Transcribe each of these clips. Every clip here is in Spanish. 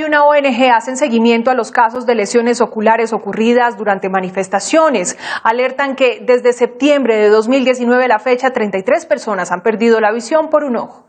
una ONG hacen seguimiento a los casos de lesiones oculares ocurridas durante manifestaciones. Alertan que desde septiembre de 2019 a la fecha, 33 personas han perdido la visión por un ojo.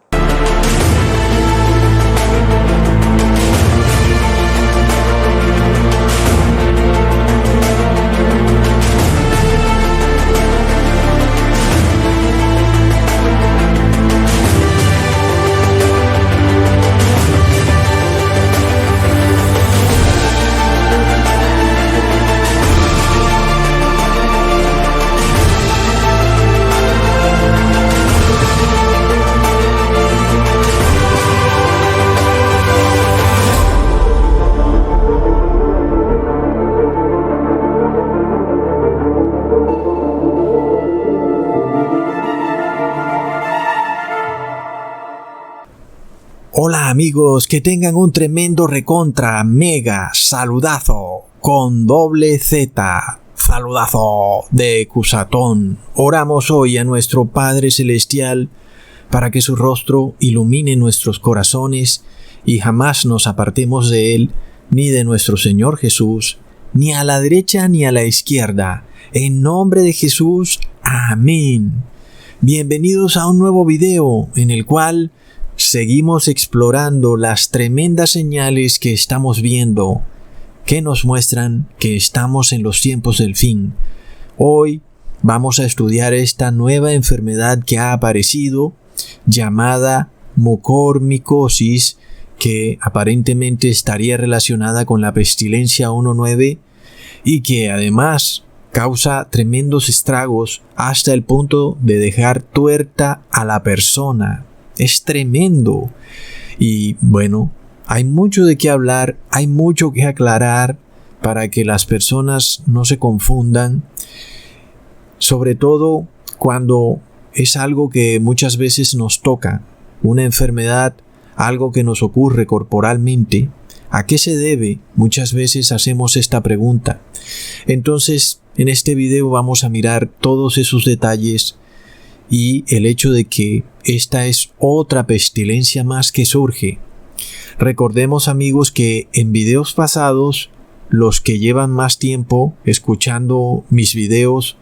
Hola amigos, que tengan un tremendo recontra mega saludazo con doble Z, saludazo de Cusatón. Oramos hoy a nuestro Padre Celestial para que su rostro ilumine nuestros corazones y jamás nos apartemos de Él, ni de nuestro Señor Jesús, ni a la derecha ni a la izquierda. En nombre de Jesús, amén. Bienvenidos a un nuevo video en el cual seguimos explorando las tremendas señales que estamos viendo, que nos muestran que estamos en los tiempos del fin. Hoy vamos a estudiar esta nueva enfermedad que ha aparecido, llamada mucormicosis, que aparentemente estaría relacionada con la pestilencia 1.9 y que además causa tremendos estragos hasta el punto de dejar tuerta a la persona. Es tremendo. Y bueno, hay mucho de qué hablar, hay mucho que aclarar para que las personas no se confundan, sobre todo cuando es algo que muchas veces nos toca, una enfermedad, algo que nos ocurre corporalmente. ¿A qué se debe? Muchas veces hacemos esta pregunta. Entonces, en este video vamos a mirar todos esos detalles y el hecho de que esta es otra pestilencia más que surge. Recordemos, amigos, que en videos pasados, los que llevan más tiempo escuchando mis videos,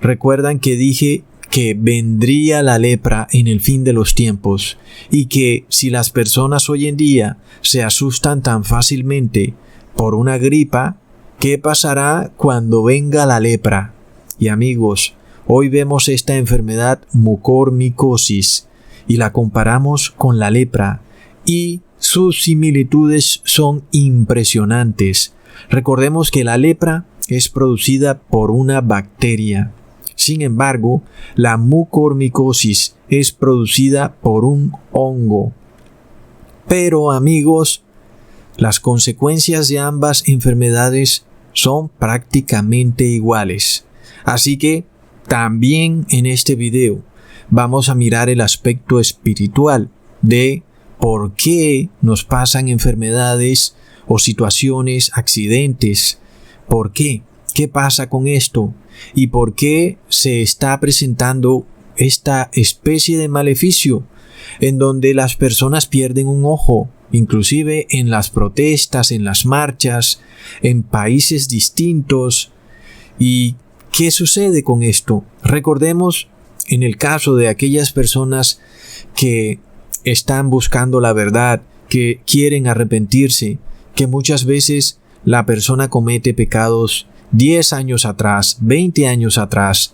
recuerdan que dije que vendría la lepra en el fin de los tiempos y que si las personas hoy en día se asustan tan fácilmente por una gripa, ¿qué pasará cuando venga la lepra? Y amigos, hoy vemos esta enfermedad mucormicosis y la comparamos con la lepra y sus similitudes son impresionantes. Recordemos que la lepra es producida por una bacteria. Sin embargo, la mucormicosis es producida por un hongo. Pero amigos, las consecuencias de ambas enfermedades son prácticamente iguales. Así que también en este video vamos a mirar el aspecto espiritual de por qué nos pasan enfermedades o situaciones, accidentes. ¿Por qué? ¿Qué pasa con esto? ¿Y por qué se está presentando esta especie de maleficio en donde las personas pierden un ojo, inclusive en las protestas, en las marchas, en países distintos? ¿Y qué sucede con esto? Recordemos en el caso de aquellas personas que están buscando la verdad, que quieren arrepentirse, que muchas veces la persona comete pecados 10 años atrás, 20 años atrás,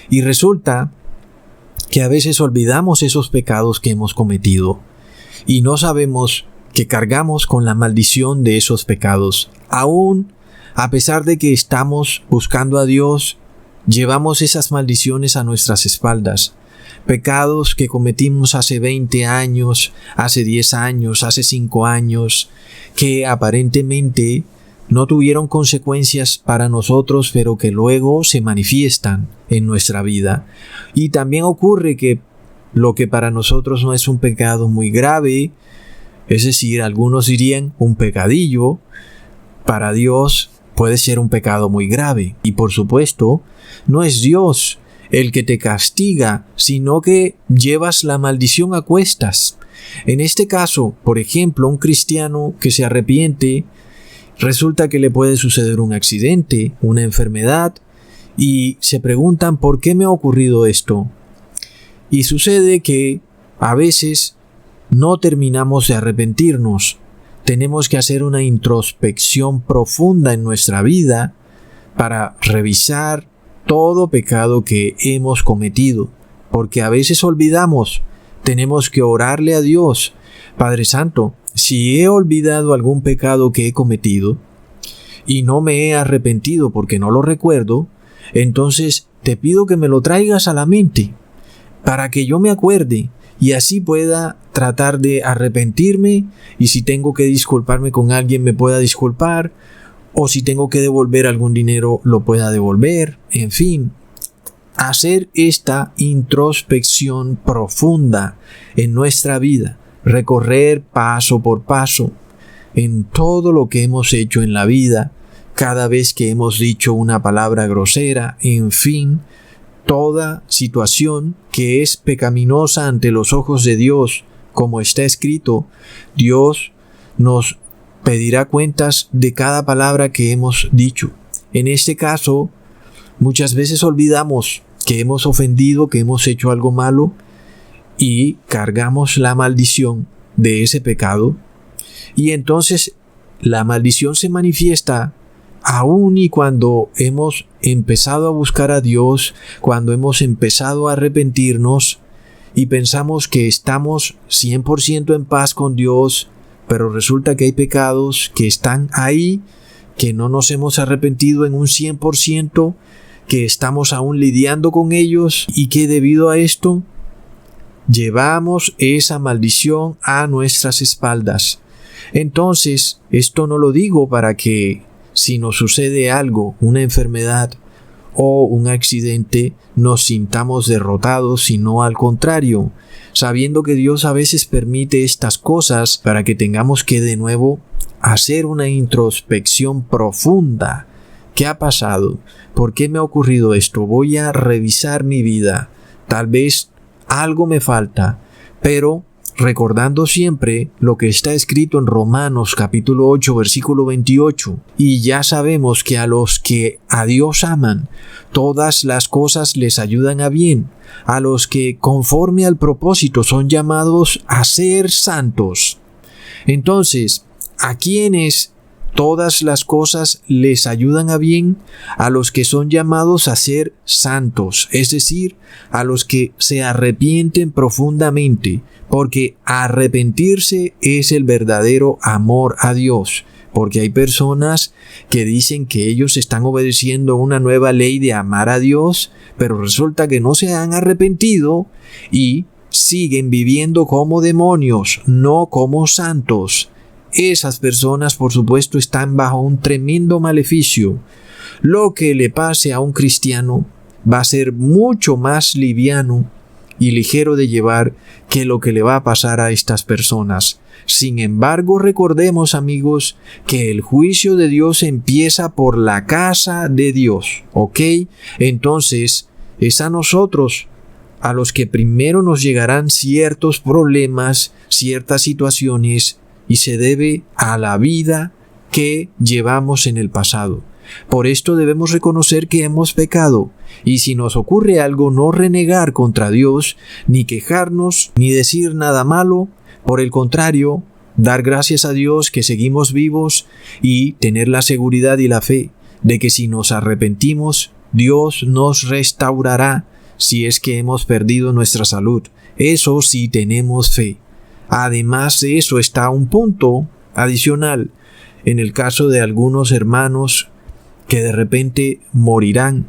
y resulta que a veces olvidamos esos pecados que hemos cometido y no sabemos que cargamos con la maldición de esos pecados. Aún a pesar de que estamos buscando a Dios, llevamos esas maldiciones a nuestras espaldas. Pecados que cometimos hace 20 años, hace 10 años, hace 5 años, que aparentemente no tuvieron consecuencias para nosotros, pero que luego se manifiestan en nuestra vida. Y también ocurre que lo que para nosotros no es un pecado muy grave, es decir, algunos dirían un pecadillo, para Dios puede ser un pecado muy grave. Y por supuesto, no es Dios el que te castiga, sino que llevas la maldición a cuestas. En este caso, por ejemplo, un cristiano que se arrepiente, resulta que le puede suceder un accidente, una enfermedad, y se preguntan ¿por qué me ha ocurrido esto? Y sucede que a veces no terminamos de arrepentirnos. Tenemos que hacer una introspección profunda en nuestra vida para revisar todo pecado que hemos cometido, porque a veces olvidamos. Tenemos que orarle a Dios. Padre Santo, si he olvidado algún pecado que he cometido y no me he arrepentido porque no lo recuerdo, entonces te pido que me lo traigas a la mente para que yo me acuerde y así pueda tratar de arrepentirme, y si tengo que disculparme con alguien me pueda disculpar, o si tengo que devolver algún dinero lo pueda devolver. En fin, hacer esta introspección profunda en nuestra vida, recorrer paso por paso en todo lo que hemos hecho en la vida, cada vez que hemos dicho una palabra grosera, en fin, toda situación que es pecaminosa ante los ojos de Dios. Como está escrito, Dios nos pedirá cuentas de cada palabra que hemos dicho. En este caso, muchas veces olvidamos que hemos ofendido, que hemos hecho algo malo, y cargamos la maldición de ese pecado, y entonces la maldición se manifiesta aún y cuando hemos empezado a buscar a Dios, cuando hemos empezado a arrepentirnos y pensamos que estamos 100% en paz con Dios, pero resulta que hay pecados que están ahí, que no nos hemos arrepentido en un 100%, que estamos aún lidiando con ellos, y que debido a esto llevamos esa maldición a nuestras espaldas. Entonces, esto no lo digo para que si nos sucede algo, una enfermedad o un accidente, nos sintamos derrotados, sino al contrario, sabiendo que Dios a veces permite estas cosas para que tengamos que de nuevo hacer una introspección profunda. ¿Qué ha pasado? ¿Por qué me ha ocurrido esto? Voy a revisar mi vida. Tal vez algo me falta, pero recordando siempre lo que está escrito en Romanos capítulo 8 versículo 28, y ya sabemos que a los que a Dios aman, todas las cosas les ayudan a bien, a los que conforme al propósito son llamados a ser santos. Entonces, ¿a quiénes todas las cosas les ayudan a bien? A los que son llamados a ser santos, es decir, a los que se arrepienten profundamente, porque arrepentirse es el verdadero amor a Dios. Porque hay personas que dicen que ellos están obedeciendo una nueva ley de amar a Dios, pero resulta que no se han arrepentido y siguen viviendo como demonios, no como santos. Esas personas, por supuesto, están bajo un tremendo maleficio. Lo que le pase a un cristiano va a ser mucho más liviano y ligero de llevar que lo que le va a pasar a estas personas. Sin embargo, recordemos, amigos, que el juicio de Dios empieza por la casa de Dios, ¿ok? Entonces, es a nosotros a los que primero nos llegarán ciertos problemas, ciertas situaciones, y se debe a la vida que llevamos en el pasado. Por esto debemos reconocer que hemos pecado, y si nos ocurre algo, no renegar contra Dios, ni quejarnos, ni decir nada malo. Por el contrario, dar gracias a Dios que seguimos vivos y tener la seguridad y la fe de que si nos arrepentimos, Dios nos restaurará si es que hemos perdido nuestra salud. Eso sí, tenemos fe. Además de eso está un punto adicional en el caso de algunos hermanos que de repente morirán.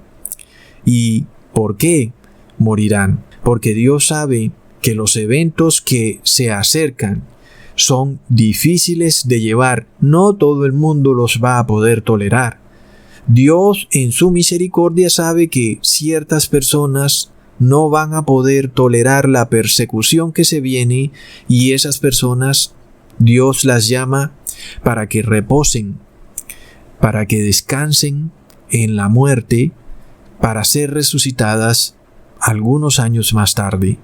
¿Y por qué morirán? Porque Dios sabe que los eventos que se acercan son difíciles de llevar. No todo el mundo los va a poder tolerar. Dios en su misericordia sabe que ciertas personas no van a poder tolerar la persecución que se viene, y esas personas Dios las llama para que reposen, para que descansen en la muerte, para ser resucitadas algunos años más tarde.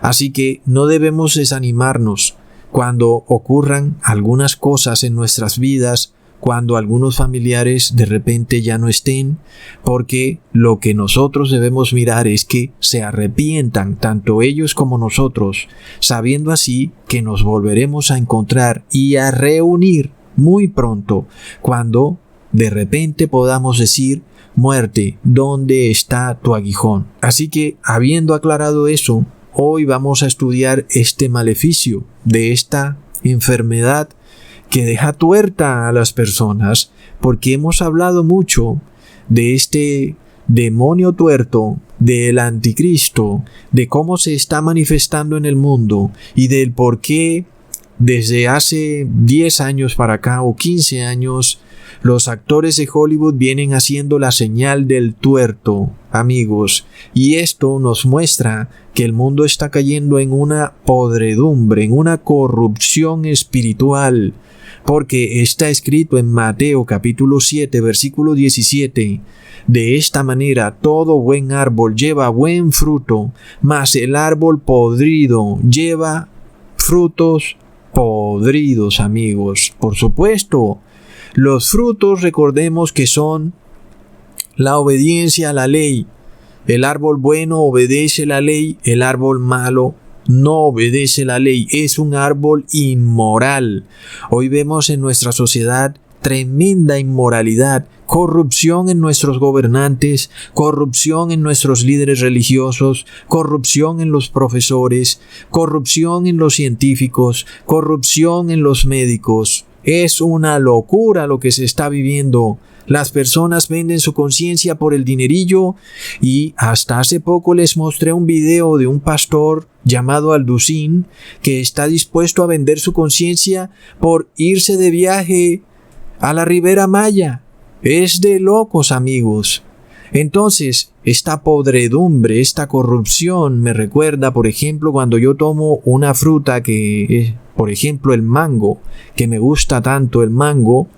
Así que no debemos desanimarnos, cuando ocurran algunas cosas en nuestras vidas, cuando algunos familiares de repente ya no estén, porque lo que nosotros debemos mirar es que se arrepientan tanto ellos como nosotros, sabiendo así que nos volveremos a encontrar y a reunir muy pronto, cuando de repente podamos decir: muerte, ¿dónde está tu aguijón? Así que, habiendo aclarado eso, hoy vamos a estudiar este maleficio de esta enfermedad que deja tuerta a las personas, porque hemos hablado mucho de este demonio tuerto, del anticristo, de cómo se está manifestando en el mundo y del por qué desde hace 10 años para acá o 15 años los actores de Hollywood vienen haciendo la señal del tuerto, amigos, y esto nos muestra que el mundo está cayendo en una podredumbre, en una corrupción espiritual, porque está escrito en Mateo capítulo 7, versículo 17, de esta manera todo buen árbol lleva buen fruto, mas el árbol podrido lleva frutos podridos, amigos. Por supuesto, los frutos, recordemos que son la obediencia a la ley. El árbol bueno obedece la ley, el árbol malo no obedece la ley, es un árbol inmoral. Hoy vemos en nuestra sociedad tremenda inmoralidad, corrupción en nuestros gobernantes, corrupción en nuestros líderes religiosos, corrupción en los profesores, corrupción en los científicos, corrupción en los médicos. Es una locura lo que se está viviendo. Las personas venden su conciencia por el dinerillo, y hasta hace poco les mostré un video de un pastor llamado Alducín que está dispuesto a vender su conciencia por irse de viaje a la Ribera Maya. Es de locos, amigos. Entonces, esta podredumbre, esta corrupción me recuerda, por ejemplo, cuando yo tomo una fruta que es, por ejemplo, el mango, que me gusta tanto el mango,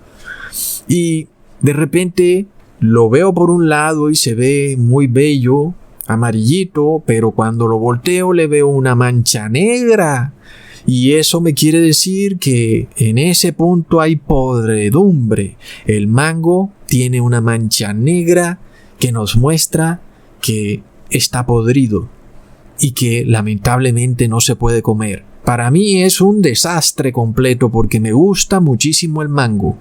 y de repente lo veo por un lado y se ve muy bello, amarillito, pero cuando lo volteo le veo una mancha negra. Y eso me quiere decir que en ese punto hay podredumbre. El mango tiene una mancha negra que nos muestra que está podrido y que lamentablemente no se puede comer. Para mí es un desastre completo porque me gusta muchísimo el mango.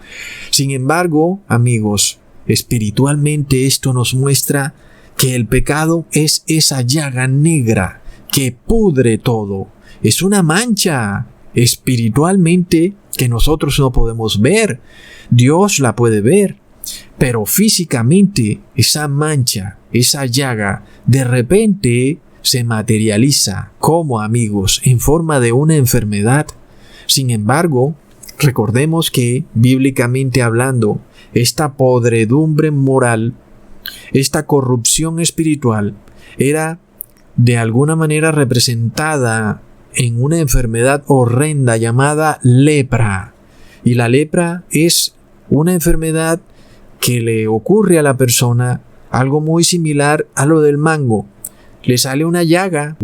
Sin embargo, amigos, espiritualmente esto nos muestra que el pecado es esa llaga negra que pudre todo. Es una mancha espiritualmente que nosotros no podemos ver. Dios la puede ver, pero físicamente esa mancha, esa llaga, de repente se materializa como, amigos, en forma de una enfermedad. Sin embargo, recordemos que, bíblicamente hablando, esta podredumbre moral, esta corrupción espiritual, era de alguna manera representada en una enfermedad horrenda llamada lepra. Y la lepra es una enfermedad que le ocurre a la persona, algo muy similar a lo del mango. Le sale una llaga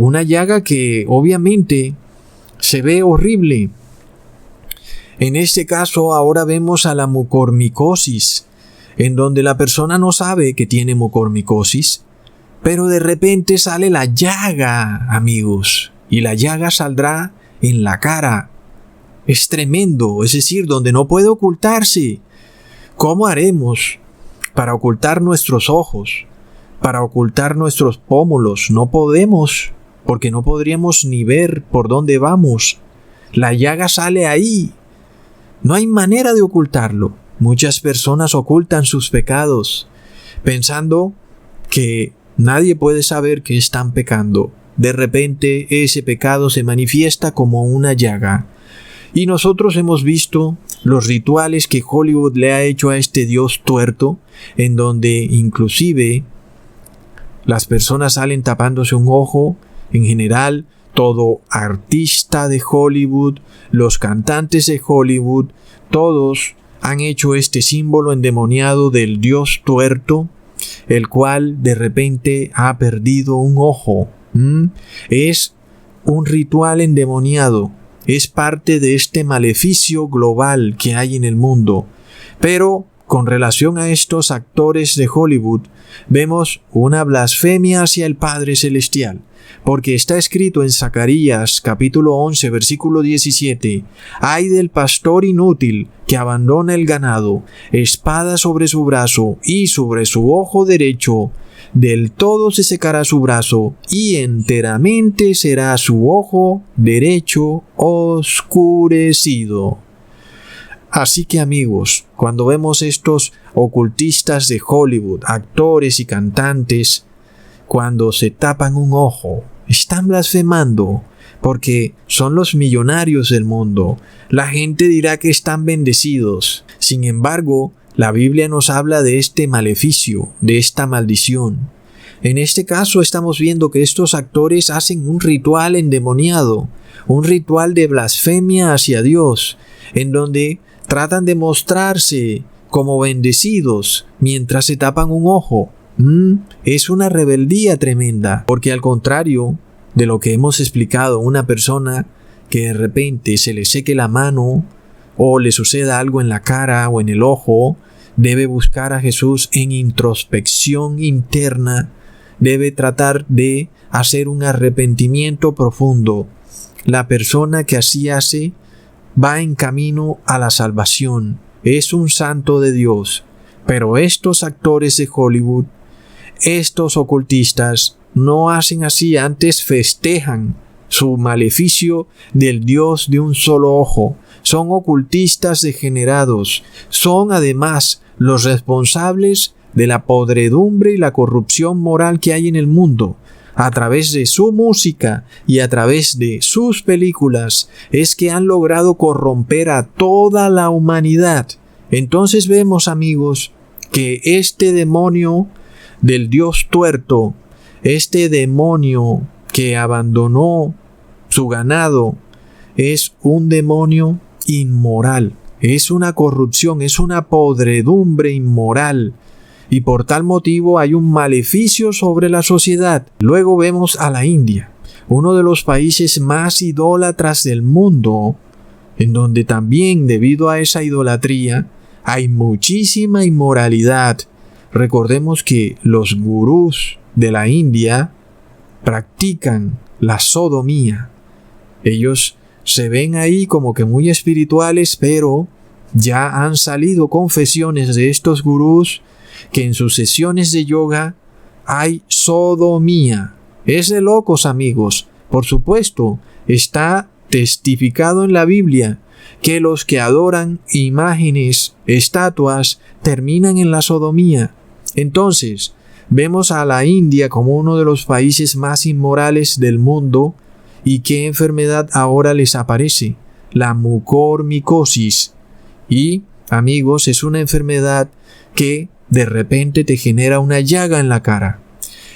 que obviamente se ve horrible. En este caso ahora vemos a la mucormicosis, en donde la persona no sabe que tiene mucormicosis, pero de repente sale la llaga, amigos, y la llaga saldrá en la cara. Es tremendo, es decir, donde no puede ocultarse. ¿Cómo haremos para ocultar nuestros ojos? Para ocultar nuestros pómulos? No podemos, porque no podríamos ni ver por dónde vamos. La llaga sale ahí. No hay manera de ocultarlo. Muchas personas ocultan sus pecados, pensando que nadie puede saber que están pecando. De repente ese pecado se manifiesta como una llaga. Y nosotros hemos visto los rituales que Hollywood le ha hecho a este Dios tuerto, en donde inclusive las personas salen tapándose un ojo. En general, todo artista de Hollywood, los cantantes de Hollywood, todos han hecho este símbolo endemoniado del Dios tuerto, el cual de repente ha perdido un ojo. Es un ritual endemoniado es parte de este maleficio global que hay en el mundo. Pero con relación a estos actores de Hollywood, vemos una blasfemia hacia el Padre Celestial, porque está escrito en Zacarías capítulo 11 versículo 17: «Ay del pastor inútil que abandona el ganado, espada sobre su brazo y sobre su ojo derecho, del todo se secará su brazo y enteramente será su ojo derecho oscurecido». Así que amigos, cuando vemos estos ocultistas de Hollywood, actores y cantantes, cuando se tapan un ojo, están blasfemando, porque son los millonarios del mundo. La gente dirá que están bendecidos. Sin embargo, la Biblia nos habla de este maleficio, de esta maldición. En este caso estamos viendo que estos actores hacen un ritual endemoniado, un ritual de blasfemia hacia Dios, en donde tratan de mostrarse como bendecidos mientras se tapan un ojo. Es una rebeldía tremenda, porque al contrario de lo que hemos explicado, una persona que de repente se le seque la mano o le suceda algo en la cara o en el ojo, debe buscar a Jesús en introspección interna, debe tratar de hacer un arrepentimiento profundo. La persona que así hace va en camino a la salvación, es un santo de Dios. Pero estos actores de Hollywood, estos ocultistas, no hacen así, antes festejan su maleficio del Dios de un solo ojo. Son ocultistas degenerados, son además los responsables de la podredumbre y la corrupción moral que hay en el mundo. A través de su música y a través de sus películas es que han logrado corromper a toda la humanidad. Entonces vemos, amigos, que este demonio del Dios tuerto, este demonio que abandonó su ganado, es un demonio inmoral, es una corrupción, es una podredumbre inmoral. Y por tal motivo hay un maleficio sobre la sociedad. Luego vemos a la India, uno de los países más idólatras del mundo, en donde también debido a esa idolatría hay muchísima inmoralidad. Recordemos que los gurús de la India practican la sodomía. Ellos se ven ahí como que muy espirituales, pero ya han salido confesiones de estos gurús que en sus sesiones de yoga hay sodomía. Es de locos, amigos. Por supuesto, está testificado en la Biblia que los que adoran imágenes, estatuas, terminan en la sodomía. Entonces, vemos a la India como uno de los países más inmorales del mundo. ¿Y qué enfermedad ahora les aparece? La mucormicosis. Y, amigos, es una enfermedad que de repente te genera una llaga en la cara.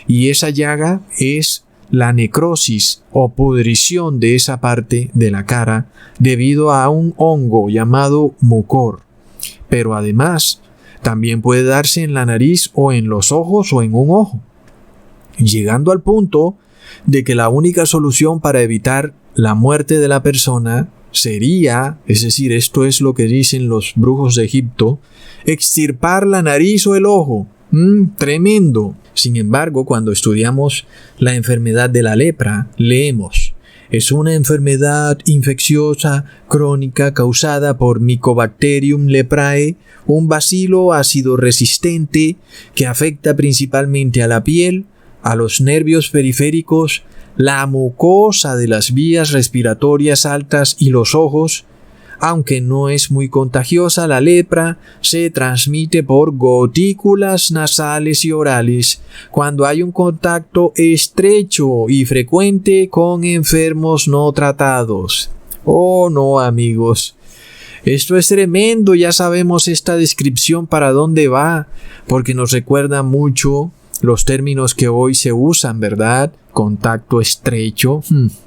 Y esa llaga es la necrosis o pudrición de esa parte de la cara debido a un hongo llamado mucor. Pero además, también puede darse en la nariz o en los ojos o en un ojo, llegando al punto de que la única solución para evitar la muerte de la persona sería, es decir, esto es lo que dicen los brujos de Egipto, extirpar la nariz o el ojo. Tremendo. Sin embargo, cuando estudiamos la enfermedad de la lepra, leemos: es una enfermedad infecciosa crónica causada por Mycobacterium leprae, un bacilo ácido resistente que afecta principalmente a la piel, a los nervios periféricos, la mucosa de las vías respiratorias altas y los ojos. Aunque no es muy contagiosa, la lepra se transmite por gotículas nasales y orales cuando hay un contacto estrecho y frecuente con enfermos no tratados. Oh no, amigos. Esto es tremendo, ya sabemos esta descripción para dónde va, porque nos recuerda mucho los términos que hoy se usan, ¿verdad? Contacto estrecho,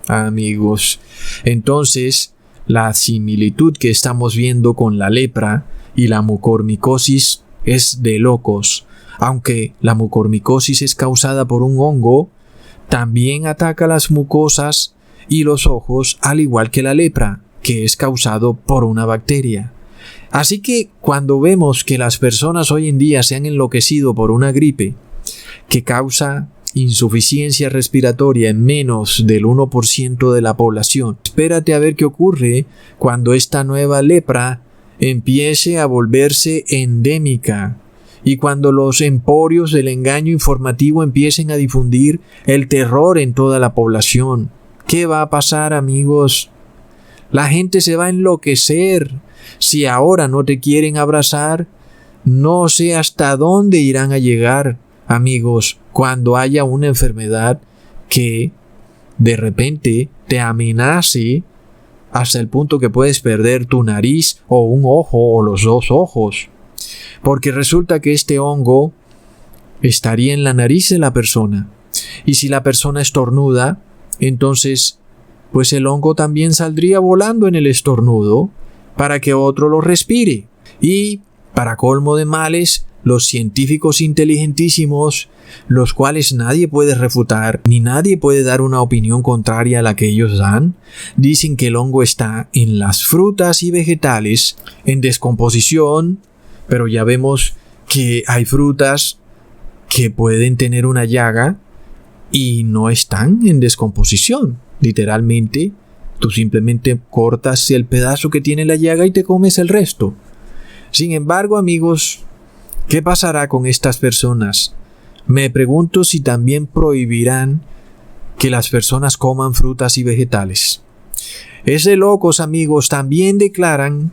amigos. Entonces, la similitud que estamos viendo con la lepra y la mucormicosis es de locos. Aunque la mucormicosis es causada por un hongo, también ataca las mucosas y los ojos, al igual que la lepra, que es causado por una bacteria. Así que cuando vemos que las personas hoy en día se han enloquecido por una gripe que causa insuficiencia respiratoria en menos del 1% de la población, espérate a ver qué ocurre cuando esta nueva lepra empiece a volverse endémica y cuando los emporios del engaño informativo empiecen a difundir el terror en toda la población. ¿Qué va a pasar, amigos? La gente se va a enloquecer. Si ahora no te quieren abrazar, no sé hasta dónde irán a llegar, amigos, cuando haya una enfermedad que de repente te amenace hasta el punto que puedes perder tu nariz o un ojo o los dos ojos. Porque resulta que este hongo estaría en la nariz de la persona. Y si la persona estornuda, entonces pues el hongo también saldría volando en el estornudo para que otro lo respire. Y, para colmo de males, los científicos inteligentísimos, los cuales nadie puede refutar, ni nadie puede dar una opinión contraria a la que ellos dan, dicen que el hongo está en las frutas y vegetales, en descomposición, pero ya vemos que hay frutas que pueden tener una llaga y no están en descomposición. Literalmente, tú simplemente cortas el pedazo que tiene la llaga y te comes el resto. Sin embargo, amigos, ¿qué pasará con estas personas? Me pregunto si también prohibirán que las personas coman frutas y vegetales. Es de locos, amigos. También declaran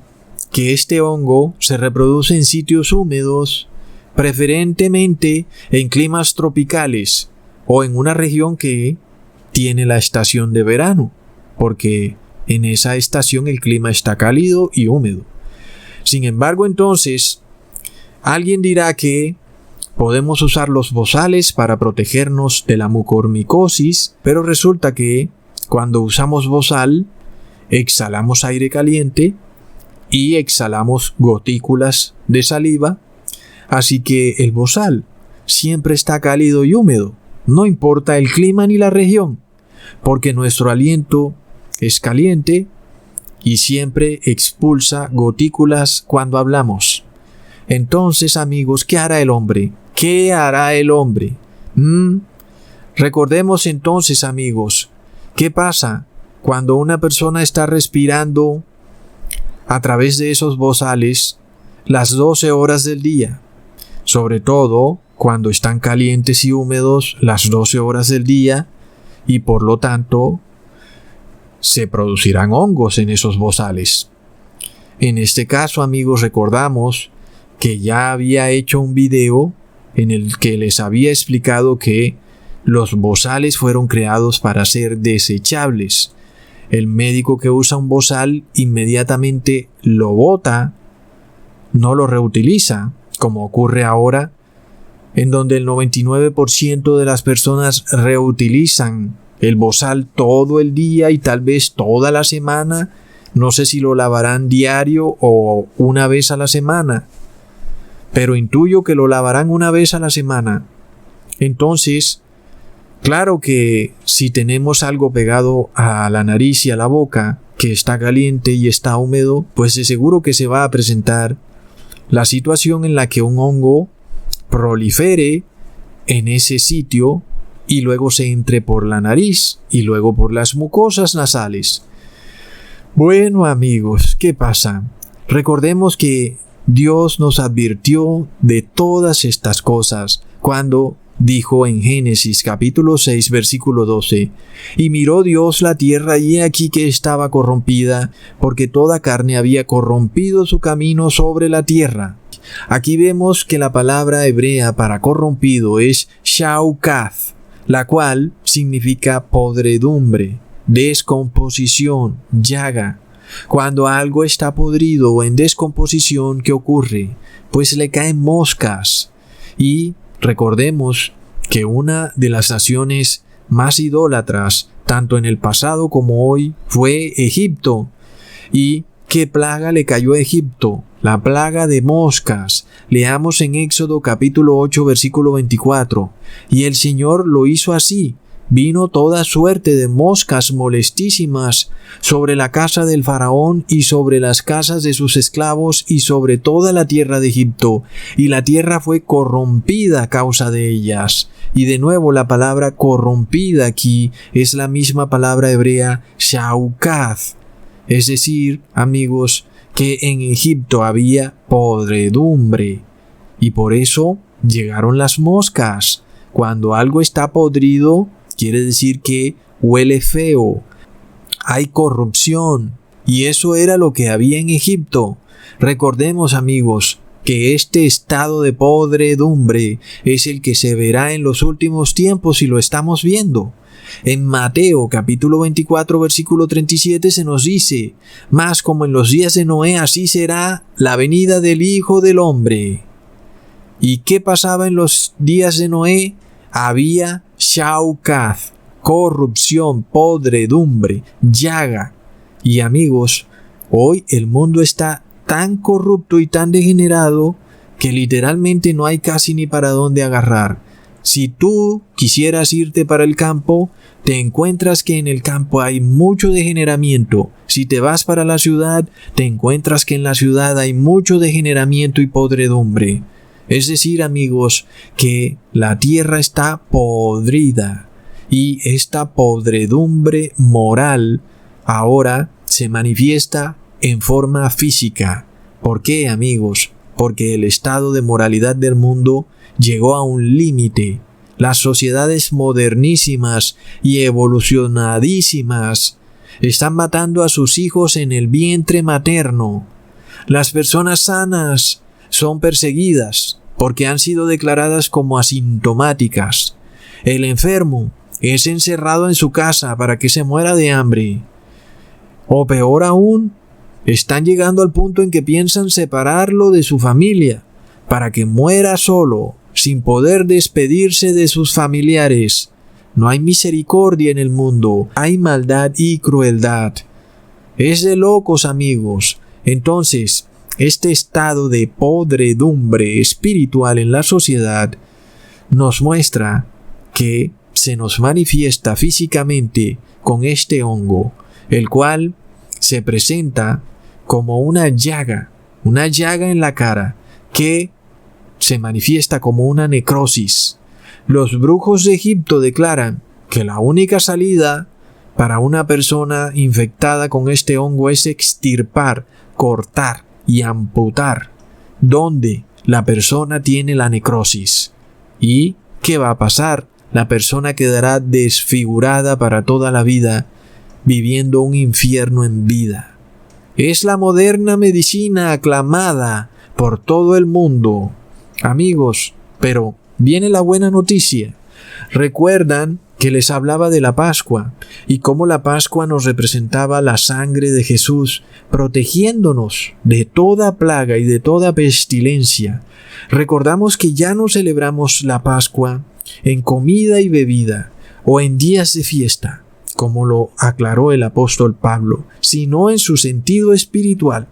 que este hongo se reproduce en sitios húmedos, preferentemente en climas tropicales o en una región que tiene la estación de verano, porque en esa estación el clima está cálido y húmedo. Sin embargo, entonces, alguien dirá que podemos usar los bozales para protegernos de la mucormicosis, pero resulta que cuando usamos bozal, exhalamos aire caliente y exhalamos gotículas de saliva, así que el bozal siempre está cálido y húmedo, no importa el clima ni la región, porque nuestro aliento es caliente y siempre expulsa gotículas cuando hablamos. Entonces, amigos, ¿qué hará el hombre? ¿Qué hará el hombre? Recordemos entonces, amigos, ¿qué pasa cuando una persona está respirando a través de esos bozales las 12 horas del día? Sobre todo cuando están calientes y húmedos las 12 horas del día, y por lo tanto se producirán hongos en esos bozales. En este caso, amigos, recordamos que ya había hecho un video en el que les había explicado que los bozales fueron creados para ser desechables. El médico que usa un bozal inmediatamente lo bota, no lo reutiliza, como ocurre ahora, en donde el 99% de las personas reutilizan el bozal todo el día y tal vez toda la semana. No sé si lo lavarán diario o una vez a la semana, pero intuyo que lo lavarán una vez a la semana. Entonces, claro que si tenemos algo pegado a la nariz y a la boca que está caliente y está húmedo, pues de seguro que se va a presentar la situación en la que un hongo prolifere en ese sitio y luego se entre por la nariz y luego por las mucosas nasales. Bueno, amigos, ¿qué pasa? Recordemos que Dios nos advirtió de todas estas cosas cuando dijo en Génesis capítulo 6 versículo 12: y miró Dios la tierra y he aquí que estaba corrompida, porque toda carne había corrompido su camino sobre la tierra. Aquí vemos que la palabra hebrea para corrompido es shaukath, la cual significa podredumbre, descomposición, llaga. Cuando algo está podrido o en descomposición, ¿qué ocurre? Pues le caen moscas. Y recordemos que una de las naciones más idólatras, tanto en el pasado como hoy, fue Egipto. ¿Y qué plaga le cayó a Egipto? La plaga de moscas. Leamos en Éxodo capítulo 8 versículo 24. Y el Señor lo hizo así. vino toda suerte de moscas molestísimas sobre la casa del faraón y sobre las casas de sus esclavos y sobre toda la tierra de Egipto, y la tierra fue corrompida a causa de ellas. Y de nuevo la palabra corrompida aquí es la misma palabra hebrea shaukaz, es decir, amigos, que en Egipto había podredumbre, y por eso llegaron las moscas. Cuando algo está podrido, quiere decir que huele feo, hay corrupción, y eso era lo que había en Egipto. Recordemos, amigos, que este estado de podredumbre es el que se verá en los últimos tiempos y lo estamos viendo. En Mateo capítulo 24 versículo 37 se nos dice: «Mas como en los días de Noé, así será la venida del Hijo del Hombre». ¿Y qué pasaba en los días de Noé? Había shaukaz, corrupción, podredumbre, llaga. Y amigos, hoy el mundo está tan corrupto y tan degenerado que literalmente no hay casi ni para dónde agarrar. Si tú quisieras irte para el campo, te encuentras que en el campo hay mucho degeneramiento. Si te vas para la ciudad, te encuentras que en la ciudad hay mucho degeneramiento y podredumbre. Es decir, amigos, que la tierra está podrida, y esta podredumbre moral ahora se manifiesta en forma física. ¿Por qué, amigos? Porque el estado de moralidad del mundo llegó a un límite. Las sociedades modernísimas y evolucionadísimas están matando a sus hijos en el vientre materno. Las personas sanas son perseguidas porque han sido declaradas como asintomáticas. El enfermo es encerrado en su casa para que se muera de hambre. O peor aún, están llegando al punto en que piensan separarlo de su familia para que muera solo, sin poder despedirse de sus familiares. No hay misericordia en el mundo, hay maldad y crueldad. Es de locos, amigos. Entonces, este estado de podredumbre espiritual en la sociedad nos muestra que se nos manifiesta físicamente con este hongo, el cual se presenta como una llaga en la cara, que se manifiesta como una necrosis. Los brujos de Egipto declaran que la única salida para una persona infectada con este hongo es extirpar, cortar y amputar donde la persona tiene la necrosis. ¿Y qué va a pasar? La persona quedará desfigurada para toda la vida, viviendo un infierno en vida. Es la moderna medicina aclamada por todo el mundo. Amigos, pero viene la buena noticia. Recuerdan que les hablaba de la Pascua y cómo la Pascua nos representaba la sangre de Jesús, protegiéndonos de toda plaga y de toda pestilencia. Recordamos que ya no celebramos la Pascua en comida y bebida o en días de fiesta, como lo aclaró el apóstol Pablo, sino en su sentido espiritual.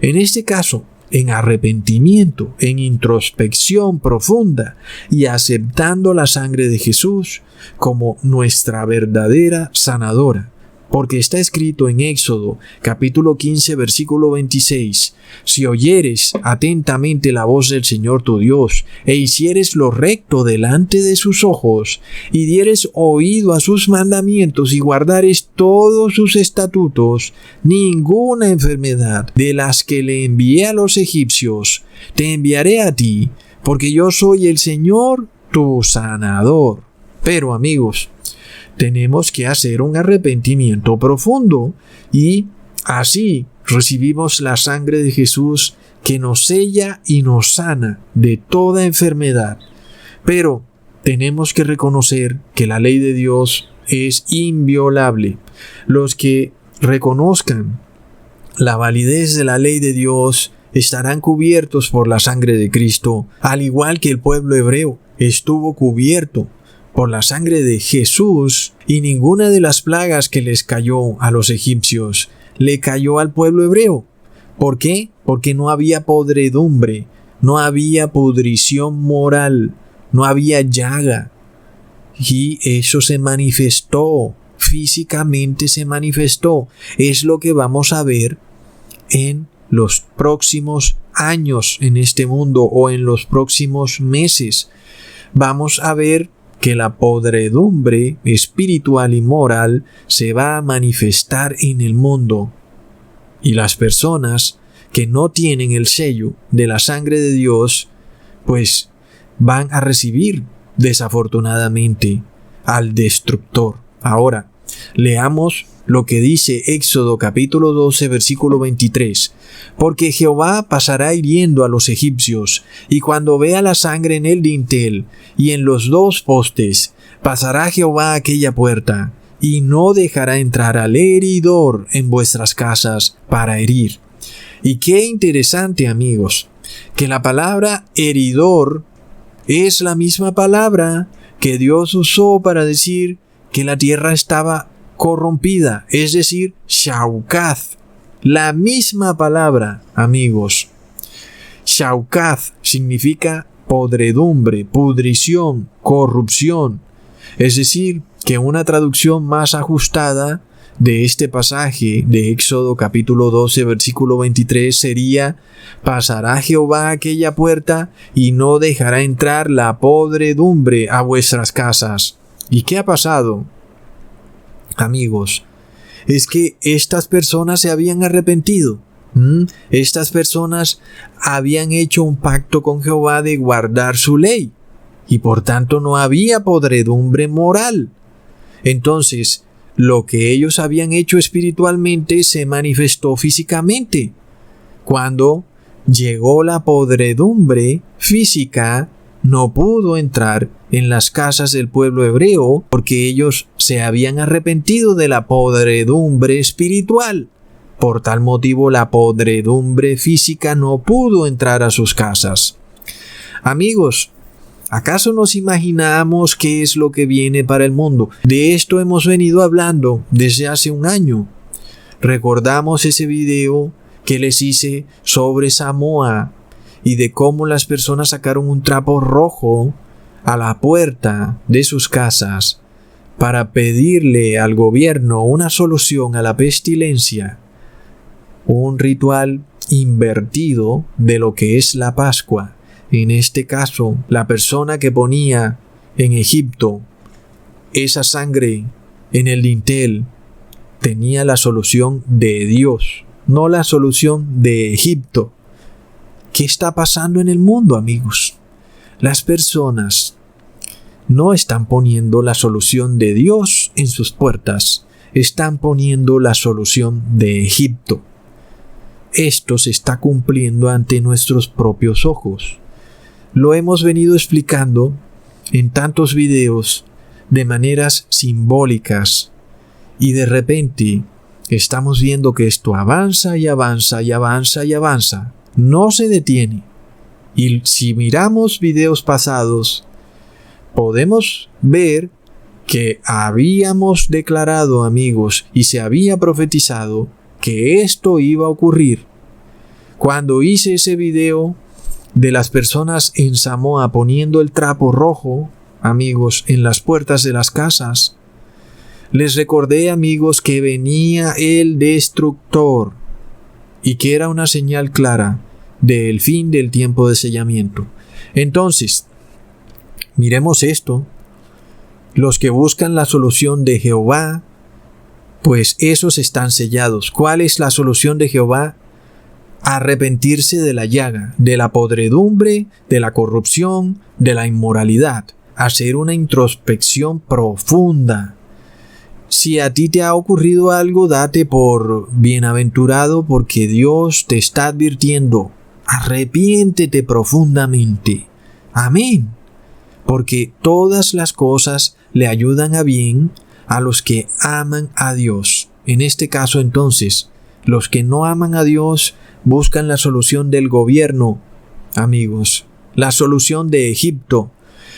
En este caso, en arrepentimiento, en introspección profunda y aceptando la sangre de Jesús como nuestra verdadera sanadora. Porque está escrito en Éxodo capítulo 15 versículo 26: «Si oyeres atentamente la voz del Señor tu Dios, e hicieres lo recto delante de sus ojos, y dieres oído a sus mandamientos, y guardares todos sus estatutos, ninguna enfermedad de las que le envié a los egipcios te enviaré a ti, porque yo soy el Señor tu sanador». Pero, amigos, tenemos que hacer un arrepentimiento profundo y así recibimos la sangre de Jesús que nos sella y nos sana de toda enfermedad. Pero tenemos que reconocer que la ley de Dios es inviolable. Los que reconozcan la validez de la ley de Dios estarán cubiertos por la sangre de Cristo, al igual que el pueblo hebreo estuvo cubierto por la sangre de Jesús, y ninguna de las plagas que les cayó a los egipcios le cayó al pueblo hebreo. ¿Por qué? Porque no había podredumbre, no había pudrición moral, no había llaga. Y eso se manifestó, físicamente se manifestó. Es lo que vamos a ver en los próximos años en este mundo o en los próximos meses. Vamos a ver que la podredumbre espiritual y moral se va a manifestar en el mundo. Y las personas que no tienen el sello de la sangre de Dios, pues van a recibir desafortunadamente al destructor. Ahora, leamos lo que dice Éxodo capítulo 12 versículo 23. Porque Jehová pasará hiriendo a los egipcios, y cuando vea la sangre en el dintel y en los dos postes, pasará Jehová aquella puerta, y no dejará entrar al heridor en vuestras casas para herir. Y qué interesante, amigos, que la palabra heridor es la misma palabra que Dios usó para decir que la tierra estaba corrompida, es decir, Shaukath. La misma palabra, amigos. Shaukath significa podredumbre, pudrición, corrupción. Es decir, que una traducción más ajustada de este pasaje de Éxodo capítulo 12 versículo 23 sería: pasará Jehová aquella puerta y no dejará entrar la podredumbre a vuestras casas. ¿Y qué ha pasado, amigos? Es que estas personas se habían arrepentido. Estas personas habían hecho un pacto con Jehová de guardar su ley, y por tanto no había podredumbre moral. Entonces, lo que ellos habían hecho espiritualmente se manifestó físicamente. Cuando llegó la podredumbre física, no pudo entrar en las casas del pueblo hebreo porque ellos se habían arrepentido de la podredumbre espiritual. Por tal motivo, la podredumbre física no pudo entrar a sus casas. Amigos, ¿acaso nos imaginamos qué es lo que viene para el mundo? De esto hemos venido hablando desde hace un año. Recordamos ese video que les hice sobre Samoa y de cómo las personas sacaron un trapo rojo a la puerta de sus casas para pedirle al gobierno una solución a la pestilencia. Un ritual invertido de lo que es la Pascua. En este caso, la persona que ponía en Egipto esa sangre en el dintel tenía la solución de Dios, no la solución de Egipto. ¿Qué está pasando en el mundo, amigos? Las personas no están poniendo la solución de Dios en sus puertas, están poniendo la solución de Egipto. Esto se está cumpliendo ante nuestros propios ojos. Lo hemos venido explicando en tantos videos de maneras simbólicas y de repente estamos viendo que esto avanza y avanza y avanza y avanza. No se detiene. Y si miramos videos pasados, podemos ver que habíamos declarado, amigos, y se había profetizado que esto iba a ocurrir. Cuando hice ese video de las personas en Samoa poniendo el trapo rojo, amigos, en las puertas de las casas, les recordé, amigos, que venía el destructor y que era una señal clara del fin del tiempo de sellamiento. Entonces, miremos esto. Los que buscan la solución de Jehová, pues esos están sellados. ¿Cuál es la solución de Jehová? Arrepentirse de la llaga, de la podredumbre, de la corrupción, de la inmoralidad. Hacer una introspección profunda. Si a ti te ha ocurrido algo, date por bienaventurado porque Dios te está advirtiendo. Arrepiéntete profundamente. Amén. Porque todas las cosas le ayudan a bien a los que aman a Dios. En este caso, entonces, los que no aman a Dios buscan la solución del gobierno, amigos, la solución de Egipto.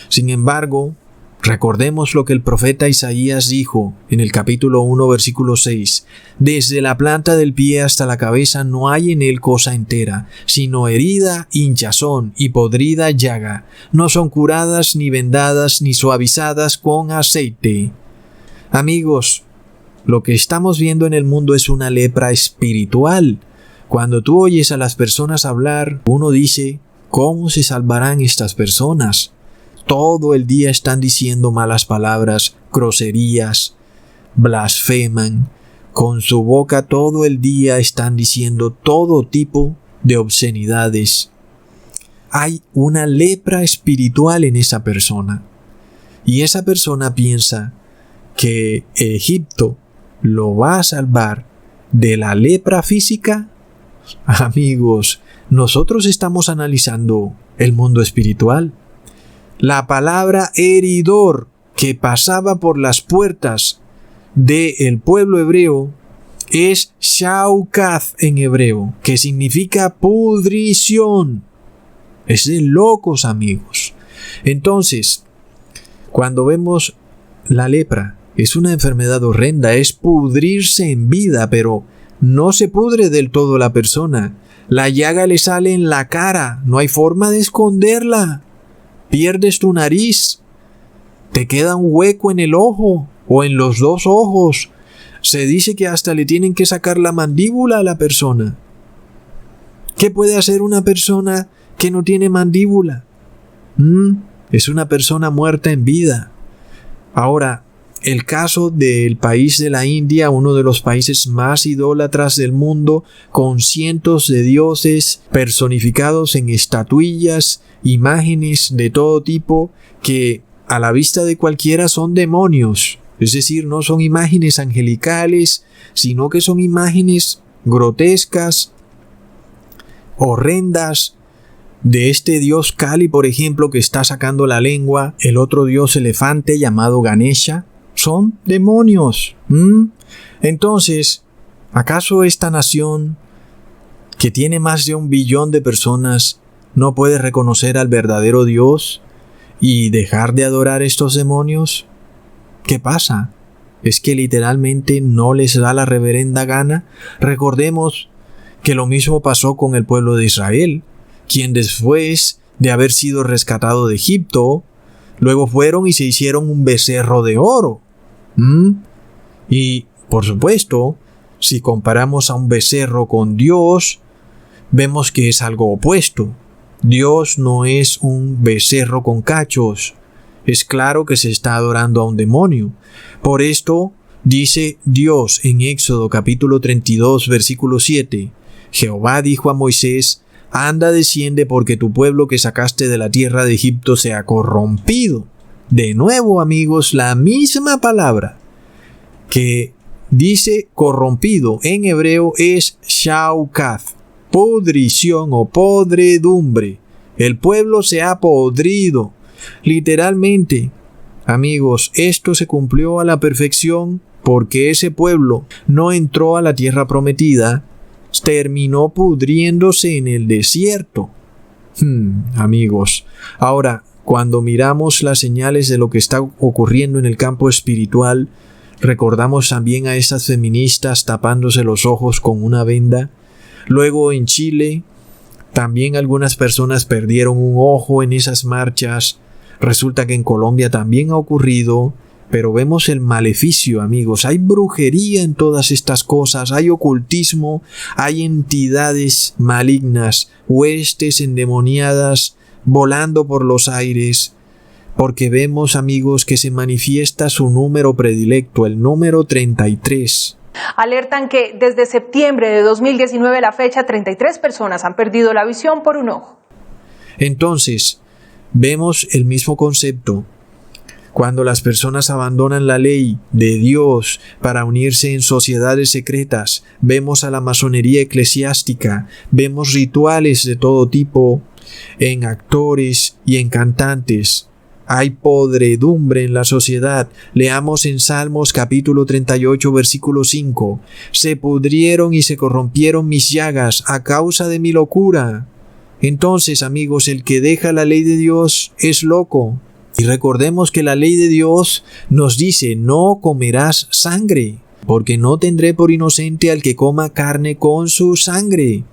Sin embargo, Recordemos lo que el profeta Isaías dijo en el capítulo 1, versículo 6. Desde la planta del pie hasta la cabeza no hay en él cosa entera, sino herida, hinchazón y podrida llaga. No son curadas, ni vendadas, ni suavizadas con aceite. Amigos, lo que estamos viendo en el mundo es una lepra espiritual. Cuando tú oyes a las personas hablar, uno dice, ¿cómo se salvarán estas personas? Todo el día están diciendo malas palabras, groserías, blasfeman. Con su boca todo el día están diciendo todo tipo de obscenidades. Hay una lepra espiritual en esa persona. Y esa persona piensa que Egipto lo va a salvar de la lepra física. Amigos, nosotros estamos analizando el mundo espiritual. La palabra heridor que pasaba por las puertas del pueblo hebreo es shaukath en hebreo, que significa pudrición. Es de locos, amigos. Entonces, cuando vemos la lepra, es una enfermedad horrenda, es pudrirse en vida, pero no se pudre del todo la persona. La llaga le sale en la cara, no hay forma de esconderla. Pierdes tu nariz, te queda un hueco en el ojo o en los dos ojos. Se dice que hasta le tienen que sacar la mandíbula a la persona. ¿Qué puede hacer una persona que no tiene mandíbula? Es una persona muerta en vida. Ahora, el caso del país de la India, uno de los países más idólatras del mundo, con cientos de dioses personificados en estatuillas, imágenes de todo tipo, que a la vista de cualquiera son demonios. Es decir, no son imágenes angelicales, sino que son imágenes grotescas, horrendas, de este dios Kali, por ejemplo, que está sacando la lengua, el otro dios elefante llamado Ganesha. Son demonios. Entonces, ¿acaso esta nación, que tiene más de 1 billón de personas, no puede reconocer al verdadero Dios y dejar de adorar estos demonios? ¿Qué pasa? ¿Es que literalmente no les da la reverenda gana? Recordemos que lo mismo pasó con el pueblo de Israel, quien después de haber sido rescatado de Egipto, luego fueron y se hicieron un becerro de oro. Y, por supuesto, si comparamos a un becerro con Dios, vemos que es algo opuesto. Dios no es un becerro con cachos. Es claro que se está adorando a un demonio. Por esto, dice Dios en Éxodo capítulo 32, versículo 7, Jehová dijo a Moisés, anda, desciende, porque tu pueblo que sacaste de la tierra de Egipto se ha corrompido. De nuevo, amigos, la misma palabra que dice corrompido en hebreo es shaukath, pudrición o podredumbre. El pueblo se ha podrido. Literalmente, amigos, esto se cumplió a la perfección porque ese pueblo no entró a la tierra prometida, terminó pudriéndose en el desierto. Amigos, ahora, cuando miramos las señales de lo que está ocurriendo en el campo espiritual, recordamos también a esas feministas tapándose los ojos con una venda. Luego en Chile, también algunas personas perdieron un ojo en esas marchas. Resulta que en Colombia también ha ocurrido. Pero vemos el maleficio, amigos. Hay brujería en todas estas cosas, hay ocultismo, hay entidades malignas, huestes endemoniadas, volando por los aires, porque vemos, amigos, que se manifiesta su número predilecto, el número 33. Alertan que desde septiembre de 2019 a la fecha, 33 personas han perdido la visión por un ojo. Entonces, vemos el mismo concepto. Cuando las personas abandonan la ley de Dios para unirse en sociedades secretas, vemos a la masonería eclesiástica, vemos rituales de todo tipo en actores y en cantantes. Hay podredumbre en la sociedad. Leamos en Salmos capítulo 38, versículo 5. Se pudrieron y se corrompieron mis llagas a causa de mi locura. Entonces, amigos, el que deja la ley de Dios es loco. Y recordemos que la ley de Dios nos dice, no comerás sangre, porque no tendré por inocente al que coma carne con su sangre.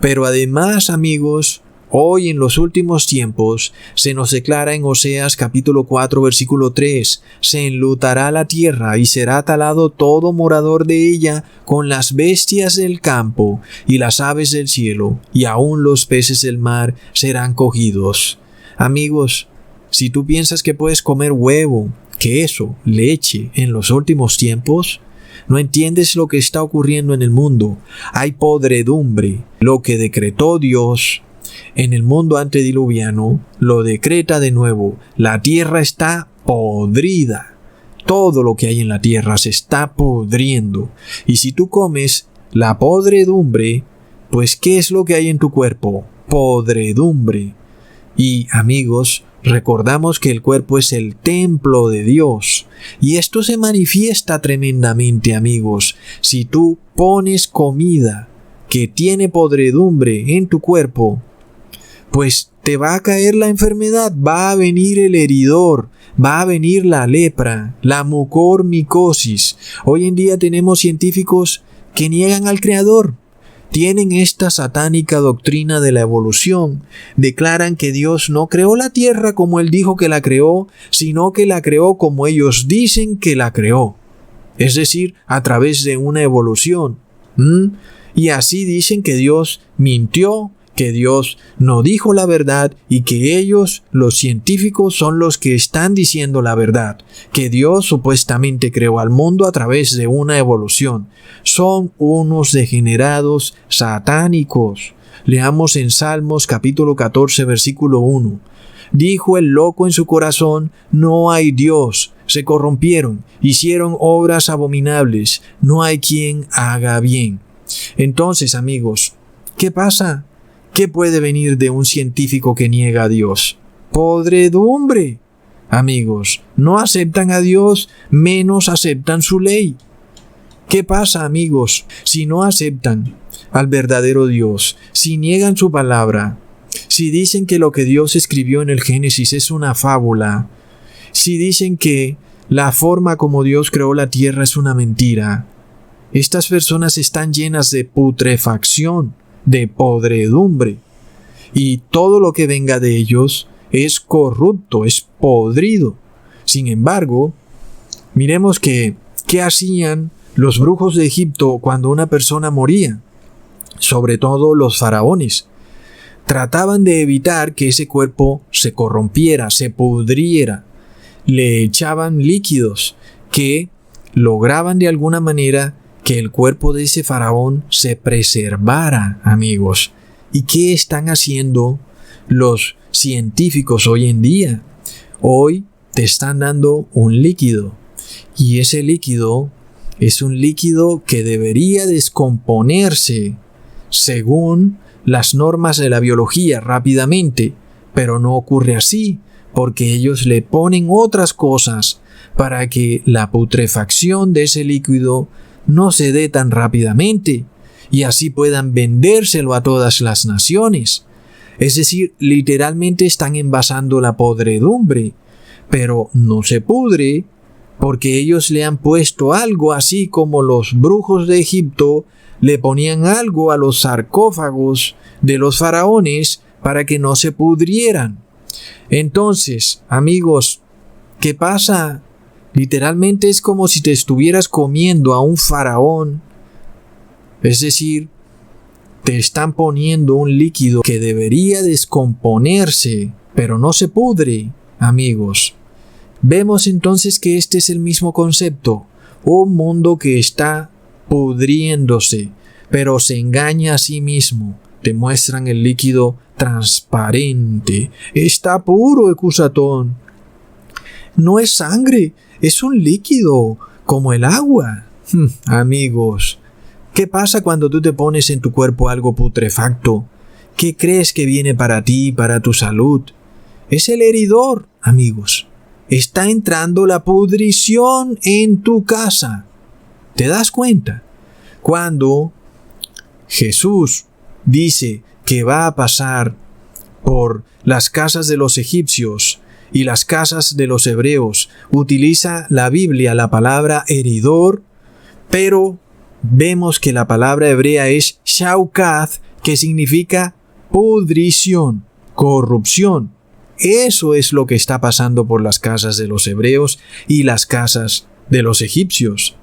Pero además, amigos, hoy en los últimos tiempos se nos declara en Oseas capítulo 4 versículo 3, se enlutará la tierra y será talado todo morador de ella con las bestias del campo y las aves del cielo, y aún los peces del mar serán cogidos. Amigos, si tú piensas que puedes comer huevo, queso, leche en los últimos tiempos, no entiendes lo que está ocurriendo en el mundo. Hay podredumbre. Lo que decretó Dios en el mundo antediluviano, lo decreta de nuevo. La tierra está podrida. Todo lo que hay en la tierra se está podriendo. Y si tú comes la podredumbre, pues ¿qué es lo que hay en tu cuerpo? Podredumbre. Y amigos, recordamos que el cuerpo es el templo de Dios. Y esto se manifiesta tremendamente, amigos. Si tú pones comida que tiene podredumbre en tu cuerpo, pues te va a caer la enfermedad, va a venir el heridor, va a venir la lepra, la mucormicosis. Hoy en día tenemos científicos que niegan al Creador. Tienen esta satánica doctrina de la evolución. Declaran que Dios no creó la tierra como Él dijo que la creó, sino que la creó como ellos dicen que la creó. Es decir, a través de una evolución. Y así dicen que Dios mintió, que Dios no dijo la verdad y que ellos, los científicos, son los que están diciendo la verdad, que Dios supuestamente creó al mundo a través de una evolución. Son unos degenerados satánicos. Leamos en Salmos capítulo 14 versículo 1. Dijo el loco en su corazón, no hay Dios. Se corrompieron, hicieron obras abominables, no hay quien haga bien. Entonces, amigos, ¿qué pasa? ¿Qué puede venir de un científico que niega a Dios? Podredumbre. Amigos, no aceptan a Dios, menos aceptan su ley. ¿Qué pasa, amigos, si no aceptan al verdadero Dios, si niegan su palabra, si dicen que lo que Dios escribió en el Génesis es una fábula, si dicen que la forma como Dios creó la tierra es una mentira? Estas personas están llenas de putrefacción, de podredumbre, y todo lo que venga de ellos es corrupto, es podrido. Sin embargo, miremos ¿qué hacían los brujos de Egipto cuando una persona moría? Sobre todo los faraones. Trataban de evitar que ese cuerpo se corrompiera, se pudriera. Le echaban líquidos que lograban de alguna manera que el cuerpo de ese faraón se preservara, amigos. ¿Y qué están haciendo los científicos hoy en día? Hoy te están dando un líquido, y ese líquido es un líquido que debería descomponerse según las normas de la biología rápidamente, pero no ocurre así, porque ellos le ponen otras cosas para que la putrefacción de ese líquido no se dé tan rápidamente y así puedan vendérselo a todas las naciones. Es decir, literalmente están envasando la podredumbre, pero no se pudre porque ellos le han puesto algo, así como los brujos de Egipto le ponían algo a los sarcófagos de los faraones para que no se pudrieran. Entonces, amigos, ¿qué pasa? Literalmente es como si te estuvieras comiendo a un faraón. Es decir, te están poniendo un líquido que debería descomponerse, pero no se pudre, amigos. Vemos entonces que este es el mismo concepto. Un mundo que está pudriéndose, pero se engaña a sí mismo. Te muestran el líquido transparente. Está puro, Ecusatón. No es sangre, es un líquido, como el agua. Amigos, ¿qué pasa cuando tú te pones en tu cuerpo algo putrefacto? ¿Qué crees que viene para ti, para tu salud? Es el heridor, amigos. Está entrando la pudrición en tu casa. ¿Te das cuenta? Cuando Jesús dice que va a pasar por las casas de los egipcios y las casas de los hebreos. Utiliza la Biblia la palabra heridor, pero vemos que la palabra hebrea es shaukath, que significa pudrición, corrupción. Eso es lo que está pasando por las casas de los hebreos y las casas de los egipcios.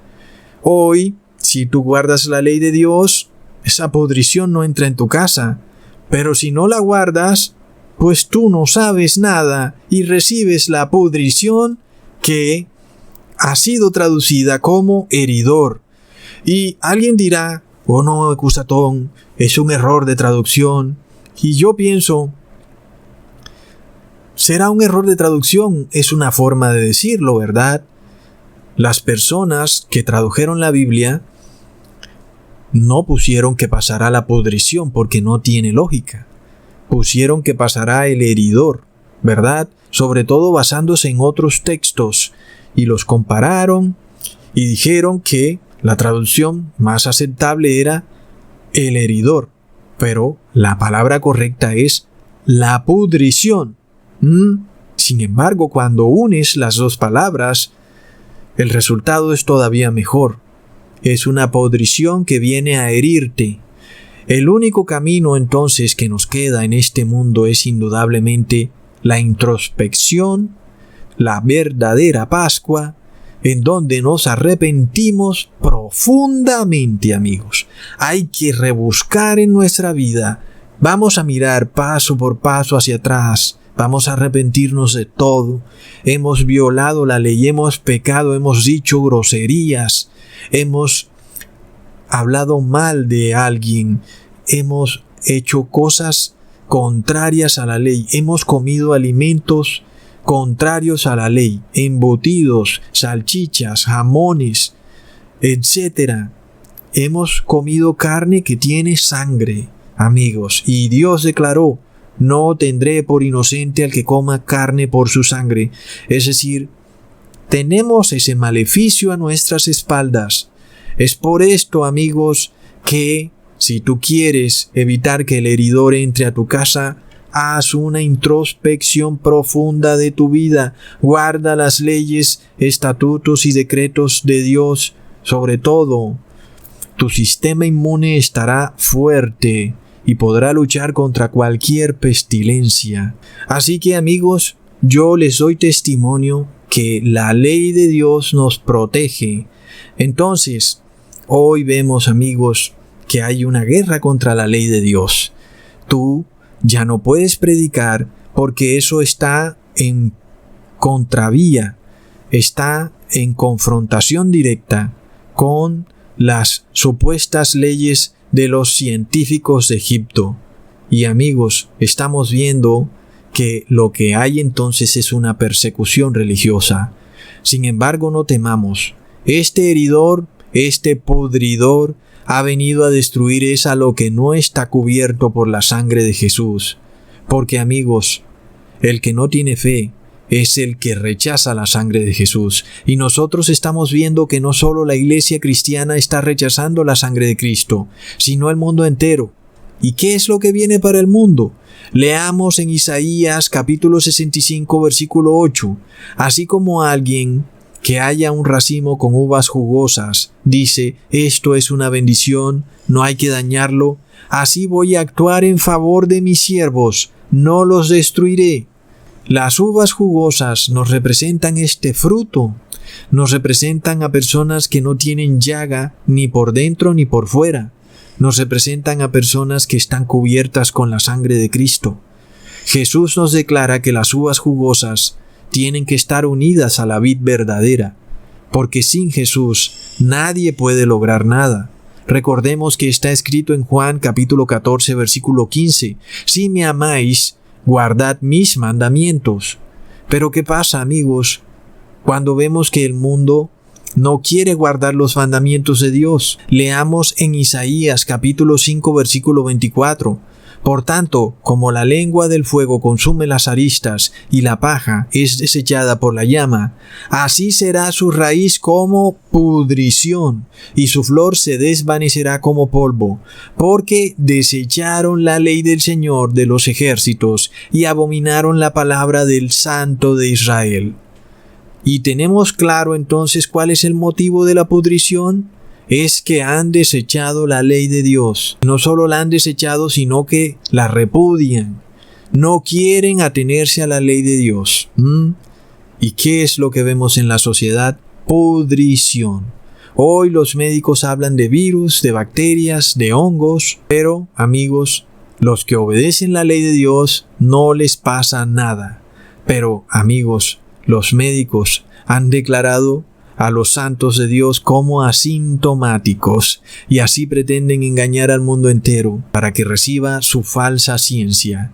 Hoy, si tú guardas la ley de Dios, esa pudrición no entra en tu casa. Pero si no la guardas, pues tú no sabes nada y recibes la pudrición que ha sido traducida como heridor. Y alguien dirá, oh no, Cusatón, es un error de traducción. Y yo pienso, será un error de traducción, es una forma de decirlo, ¿verdad? Las personas que tradujeron la Biblia no pusieron que pasará la pudrición porque no tiene lógica. Pusieron que pasará el heridor, ¿verdad? Sobre todo basándose en otros textos, y los compararon y dijeron que la traducción más aceptable era el heridor, pero la palabra correcta es la pudrición. Sin embargo, cuando unes las dos palabras, el resultado es todavía mejor. Es una pudrición que viene a herirte. El único camino entonces que nos queda en este mundo es indudablemente la introspección, la verdadera Pascua, en donde nos arrepentimos profundamente, amigos. Hay que rebuscar en nuestra vida. Vamos a mirar paso por paso hacia atrás. Vamos a arrepentirnos de todo. Hemos violado la ley, hemos pecado, hemos dicho groserías, hemos hablado mal de alguien, hemos hecho cosas contrarias a la ley, hemos comido alimentos contrarios a la ley, embutidos, salchichas, jamones, etc. Hemos comido carne que tiene sangre, amigos, y Dios declaró: no tendré por inocente al que coma carne por su sangre. Es decir, tenemos ese maleficio a nuestras espaldas. Es por esto, amigos, que si tú quieres evitar que el heridor entre a tu casa, haz una introspección profunda de tu vida. Guarda las leyes, estatutos y decretos de Dios. Sobre todo, tu sistema inmune estará fuerte y podrá luchar contra cualquier pestilencia. Así que, amigos, yo les doy testimonio que la ley de Dios nos protege. Entonces, hoy vemos, amigos, que hay una guerra contra la ley de Dios. Tú ya no puedes predicar porque eso está en contravía, está en confrontación directa con las supuestas leyes de los científicos de Egipto. Y amigos, estamos viendo que lo que hay entonces es una persecución religiosa. Sin embargo, no temamos. Este heridor, este pudridor, ha venido a destruir a lo que no está cubierto por la sangre de Jesús. Porque, amigos, el que no tiene fe es el que rechaza la sangre de Jesús. Y nosotros estamos viendo que no solo la iglesia cristiana está rechazando la sangre de Cristo, sino el mundo entero. ¿Y qué es lo que viene para el mundo? Leamos en Isaías capítulo 65 versículo 8. Así como alguien que haya un racimo con uvas jugosas dice: esto es una bendición, no hay que dañarlo, así voy a actuar en favor de mis siervos, no los destruiré. Las uvas jugosas nos representan este fruto, nos representan a personas que no tienen llaga ni por dentro ni por fuera, nos representan a personas que están cubiertas con la sangre de Cristo. Jesús nos declara que las uvas jugosas tienen que estar unidas a la vid verdadera, porque sin Jesús nadie puede lograr nada. Recordemos que está escrito en Juan capítulo 14 versículo 15, si me amáis, guardad mis mandamientos. Pero ¿qué pasa, amigos, cuando vemos que el mundo no quiere guardar los mandamientos de Dios? Leamos en Isaías capítulo 5 versículo 24. Por tanto, como la lengua del fuego consume las aristas y la paja es desechada por la llama, así será su raíz como pudrición, y su flor se desvanecerá como polvo, porque desecharon la ley del Señor de los ejércitos y abominaron la palabra del Santo de Israel. ¿Y tenemos claro entonces cuál es el motivo de la pudrición? Es que han desechado la ley de Dios. No solo la han desechado, sino que la repudian. No quieren atenerse a la ley de Dios. ¿Y qué es lo que vemos en la sociedad? Pudrición. Hoy los médicos hablan de virus, de bacterias, de hongos, pero, amigos, los que obedecen la ley de Dios no les pasa nada. Pero, amigos, los médicos han declarado a los santos de Dios como asintomáticos y así pretenden engañar al mundo entero para que reciba su falsa ciencia.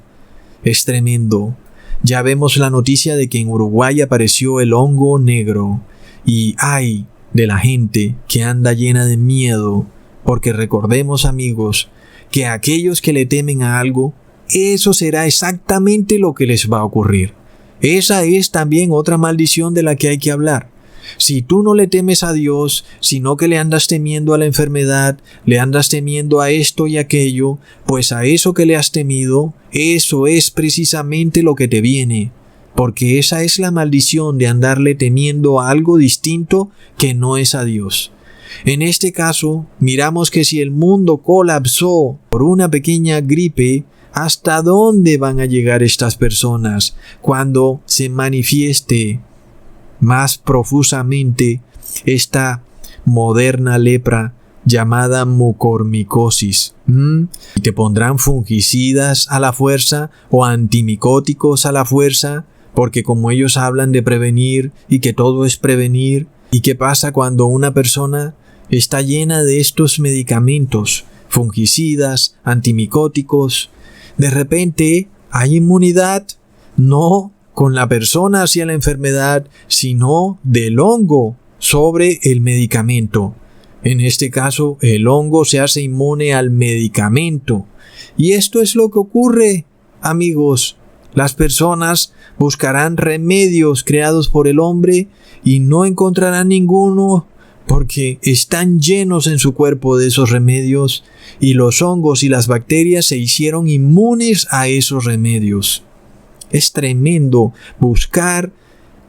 Es tremendo. Ya vemos la noticia de que en Uruguay apareció el hongo negro y ay de la gente que anda llena de miedo, porque recordemos, amigos, que a aquellos que le temen a algo, eso será exactamente lo que les va a ocurrir. Esa es también otra maldición de la que hay que hablar. Si tú no le temes a Dios, sino que le andas temiendo a la enfermedad, le andas temiendo a esto y aquello, pues a eso que le has temido, eso es precisamente lo que te viene. Porque esa es la maldición de andarle temiendo a algo distinto que no es a Dios. En este caso, miramos que si el mundo colapsó por una pequeña gripe, ¿hasta dónde van a llegar estas personas cuando se manifieste más profusamente esta moderna lepra llamada mucormicosis? ¿Y te pondrán fungicidas a la fuerza o antimicóticos a la fuerza? Porque como ellos hablan de prevenir y que todo es prevenir, ¿y qué pasa cuando una persona está llena de estos medicamentos, fungicidas, antimicóticos? De repente, ¿hay inmunidad? No con la persona hacia la enfermedad, sino del hongo sobre el medicamento. En este caso, el hongo se hace inmune al medicamento. Y esto es lo que ocurre, amigos. Las personas buscarán remedios creados por el hombre y no encontrarán ninguno porque están llenos en su cuerpo de esos remedios y los hongos y las bacterias se hicieron inmunes a esos remedios. Es tremendo buscar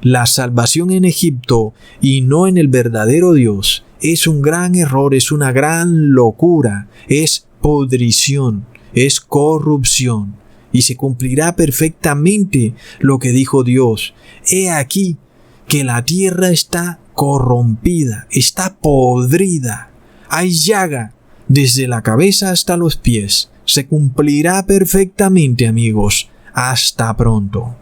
la salvación en Egipto y no en el verdadero Dios. Es un gran error, es una gran locura, es pudrición, es corrupción. Y se cumplirá perfectamente lo que dijo Dios. He aquí que la tierra está corrompida, está podrida. Hay llaga desde la cabeza hasta los pies. Se cumplirá perfectamente, amigos. Hasta pronto.